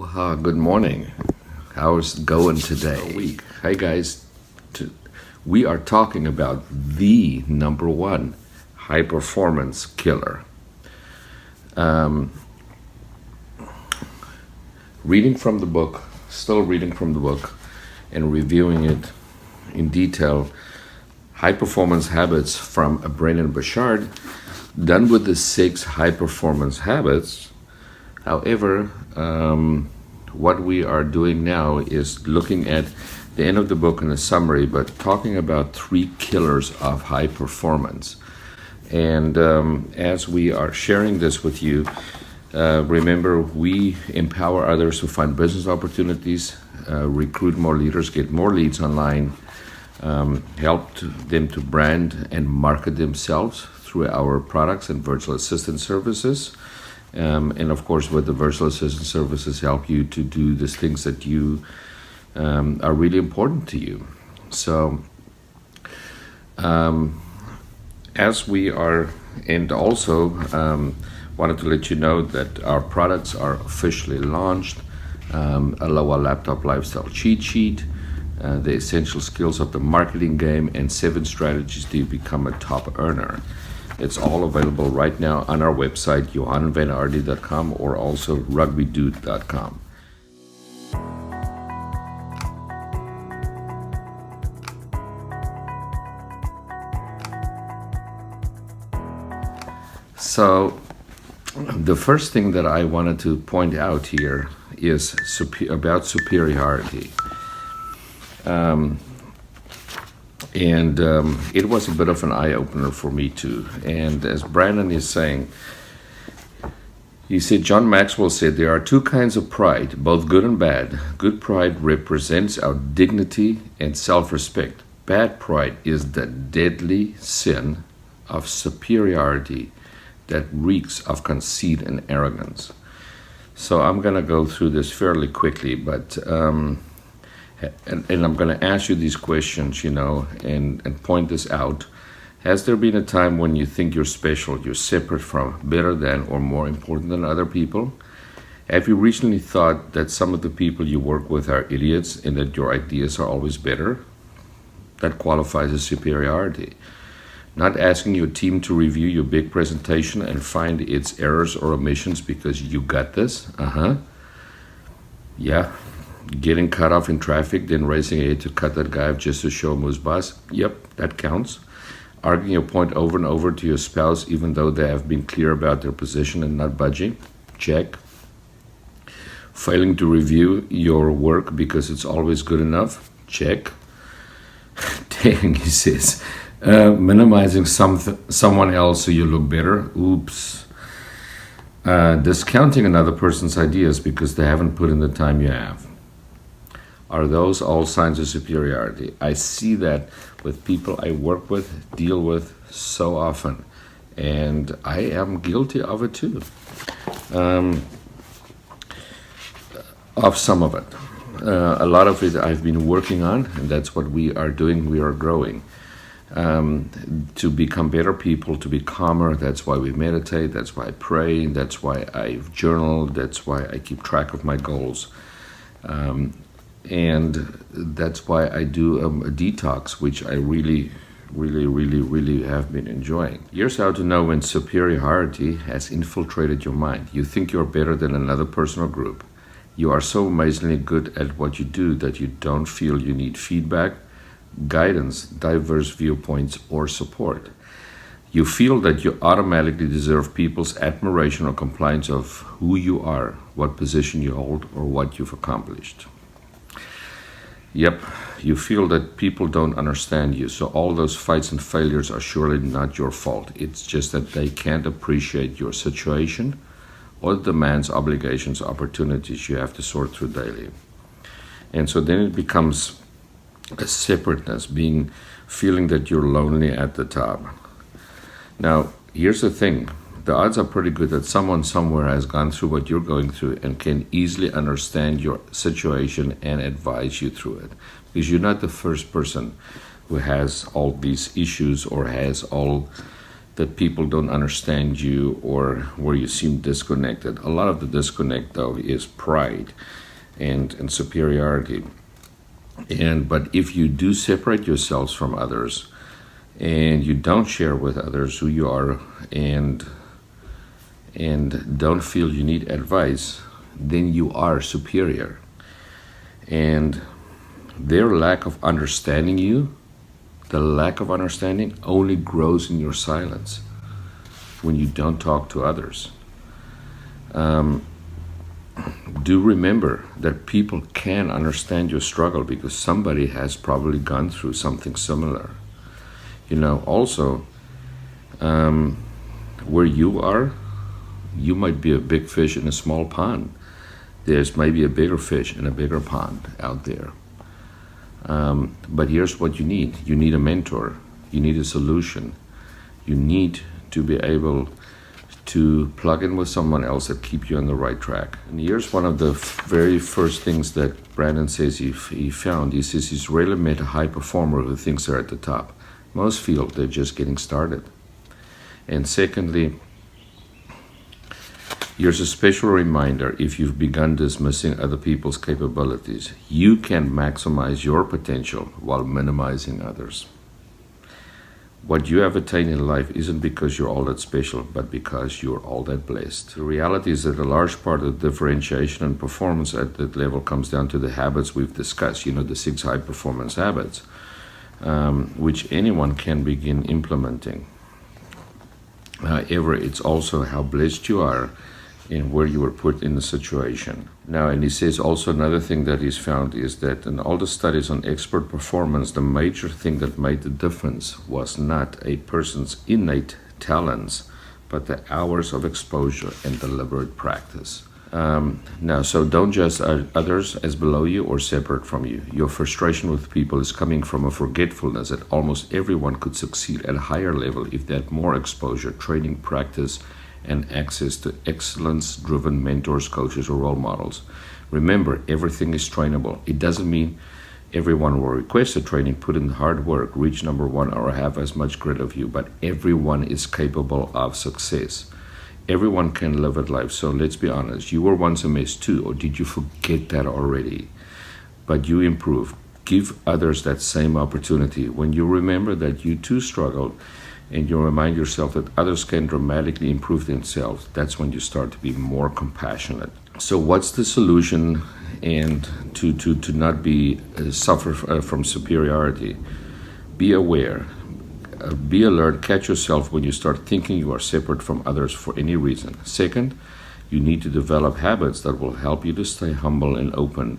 Aloha, good morning. How's it going today? Hey guys, we are talking about the number one high performance killer. Reading from the book, still reading from the book and reviewing it in detail. High performance habits from Brendon Burchard, done with the 6 high performance habits. However, what we are doing now is looking at the end of the book in a summary, but talking about 3 killers of high performance. And as we are sharing this with you, remember, we empower others to find business opportunities, recruit more leaders, get more leads online, help them to brand and market themselves through our products and virtual assistant services. And of course, with the virtual assistant services, help you to do these things that you are really important to you. So, as we are, and also wanted to let you know that our products are officially launched. Aloha Laptop Lifestyle Cheat Sheet, the essential skills of the marketing game, and 7 strategies to become a top earner. It's all available right now on our website, johannvanardi.com, or also rugbydude.com. So, the first thing that I wanted to point out here is about superiority. It was a bit of an eye-opener for me too. And as Brandon is saying, he said, John Maxwell said, there are 2 kinds of pride, both good and bad. Good pride represents our dignity and self-respect. Bad pride is the deadly sin of superiority that reeks of conceit and arrogance. So I'm going to go through this fairly quickly, but and I'm going to ask you these questions, and point this out. Has there been a time when you think you're special, you're separate from, better than, or more important than other people? Have you recently thought that some of the people you work with are idiots and that your ideas are always better? That qualifies as superiority. Not asking your team to review your big presentation and find its errors or omissions because you got this? Yeah. Getting cut off in traffic, then racing ahead to cut that guy off just to show him who's boss? Yep, that counts. Arguing your point over and over to your spouse even though they have been clear about their position and not budging? Check. Failing to review your work because it's always good enough? Check. Dang, he says. Minimizing someone else so you look better? Oops. Discounting another person's ideas because they haven't put in the time you have. Are those all signs of superiority? I see that with people I work with, deal with so often. And I am guilty of it too. Of some of it. A lot of it I've been working on, and that's what we are doing. We are growing. To become better people, to be calmer. That's why we meditate. That's why I pray. That's why I journal. That's why I keep track of my goals. And that's why I do a detox, which I really have been enjoying. Here's how to know when superiority has infiltrated your mind. You think you're better than another person or group. You are so amazingly good at what you do that you don't feel you need feedback, guidance, diverse viewpoints, or support. You feel that you automatically deserve people's admiration or compliance of who you are, what position you hold, or what you've accomplished. Yep, you feel that people don't understand you, so all those fights and failures are surely not your fault. It's just that they can't appreciate your situation or the demands, obligations, opportunities you have to sort through daily. And so then it becomes a separateness, feeling that you're lonely at the top. Now, here's the thing. The odds are pretty good that someone somewhere has gone through what you're going through and can easily understand your situation and advise you through it. Because you're not the first person who has all these issues or has all that people don't understand you or where you seem disconnected. A lot of the disconnect, though, is pride and superiority. But if you do separate yourselves from others and you don't share with others who you are and don't feel you need advice, then you are superior. And their lack of understanding you, the lack of understanding only grows in your silence when you don't talk to others. Do remember that people can understand your struggle because somebody has probably gone through something similar. Also, where you are, you might be a big fish in a small pond. There's maybe a bigger fish in a bigger pond out there. But here's what you need. You need a mentor. You need a solution. You need to be able to plug in with someone else that keep you on the right track. And here's one of the very first things that Brendon says he found. He says he's rarely met a high performer who thinks they're at the top. Most feel they're just getting started. And secondly, here's a special reminder: if you've begun dismissing other people's capabilities, you can maximize your potential while minimizing others. What you have attained in life isn't because you're all that special, but because you're all that blessed. The reality is that a large part of the differentiation and performance at that level comes down to the habits we've discussed, the 6 high performance habits, which anyone can begin implementing. However, it's also how blessed you are and where you were put in the situation. Now, and he says also another thing that he's found is that in all the studies on expert performance, the major thing that made the difference was not a person's innate talents, but the hours of exposure and deliberate practice. So don't judge others as below you or separate from you. Your frustration with people is coming from a forgetfulness that almost everyone could succeed at a higher level if they had more exposure, training, practice, and access to excellence-driven mentors, coaches, or role models. Remember, everything is trainable. It doesn't mean everyone will request a training, put in the hard work, reach number 1, or have as much grit of you, but everyone is capable of success. Everyone can live at life, so let's be honest. You were once a mess too, or did you forget that already? But you improved. Give others that same opportunity. When you remember that you too struggled, and you remind yourself that others can dramatically improve themselves, that's when you start to be more compassionate. So what's the solution and to not be suffer from superiority? Be aware, be alert, catch yourself when you start thinking you are separate from others for any reason. Second, you need to develop habits that will help you to stay humble and open,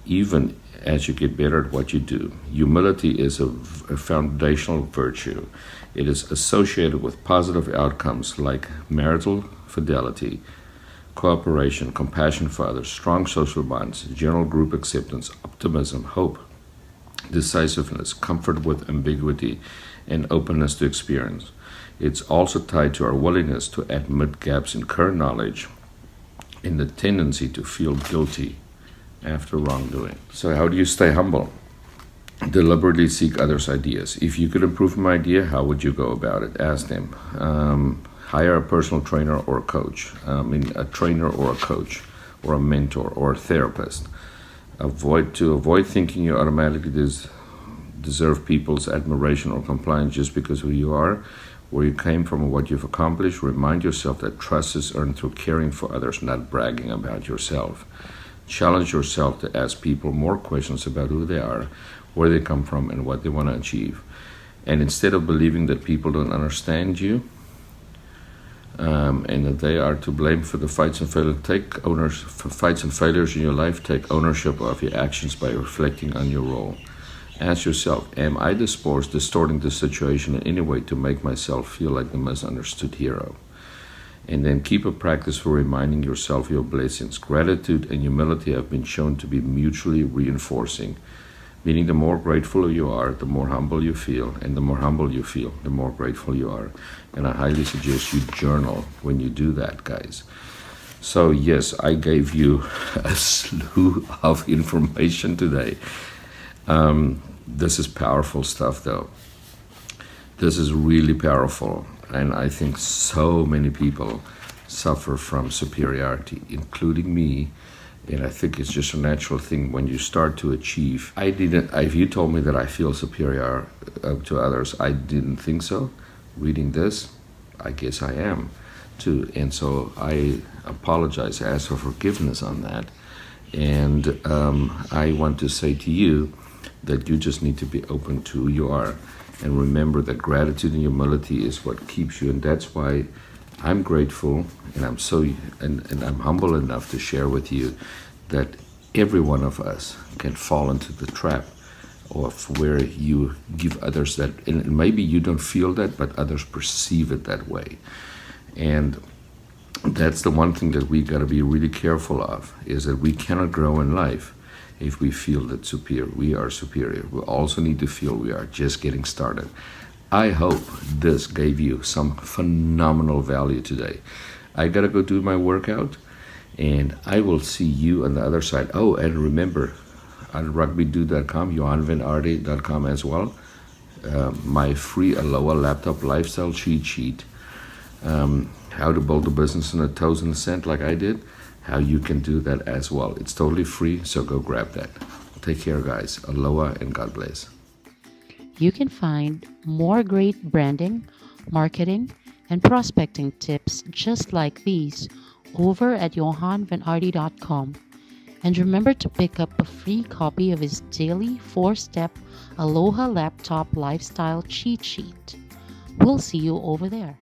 even as you get better at what you do. Humility is a foundational virtue. It is associated with positive outcomes like marital fidelity, cooperation, compassion for others, strong social bonds, general group acceptance, optimism, hope, decisiveness, comfort with ambiguity, and openness to experience. It's also tied to our willingness to admit gaps in current knowledge and the tendency to feel guilty after wrongdoing. So how do you stay humble? Deliberately seek others' ideas. If you could improve my idea, how would you go about it? Ask them. Hire a personal trainer or a coach. A trainer or a coach or a mentor or a therapist. Avoid thinking you automatically deserve people's admiration or compliance just because of who you are, where you came from, and what you've accomplished. Remind yourself that trust is earned through caring for others, not bragging about yourself. Challenge yourself to ask people more questions about who they are, where they come from, and what they want to achieve. And instead of believing that people don't understand you and that they are to blame for the fights and failures in your life, take ownership of your actions by reflecting on your role. Ask yourself, am I distorting the situation in any way to make myself feel like the misunderstood hero? And then keep a practice for reminding yourself of your blessings. Gratitude and humility have been shown to be mutually reinforcing, meaning the more grateful you are, the more humble you feel, and the more humble you feel, the more grateful you are. And I highly suggest you journal when you do that, guys. So yes, I gave you a slew of information today. This is powerful stuff, though. This is really powerful. And I think so many people suffer from superiority, including me. And I think it's just a natural thing when you start to achieve. If you told me that I feel superior to others, I didn't think so. Reading this, I guess I am too. And so I apologize, ask for forgiveness on that. And I want to say to you that you just need to be open to who you are. And remember that gratitude and humility is what keeps you. And that's why I'm grateful, and I'm humble enough to share with you that every one of us can fall into the trap of where you give others that, and maybe you don't feel that, but others perceive it that way. And that's the one thing that we got to be really careful of, is that we cannot grow in life if we feel that we are superior. We also need to feel we are just getting started. I hope this gave you some phenomenal value today. I got to go do my workout, and I will see you on the other side. Oh, and remember, on rugbydude.com, johanvanarde.com as well, my free Aloha laptop lifestyle cheat sheet, how to build a business in a toes and a cent like I did, how you can do that as well. It's totally free, so go grab that. Take care, guys. Aloha and God bless. You can find more great branding, marketing, and prospecting tips just like these over at johanvanarde.com. And remember to pick up a free copy of his daily 4-step Aloha laptop lifestyle cheat sheet. We'll see you over there.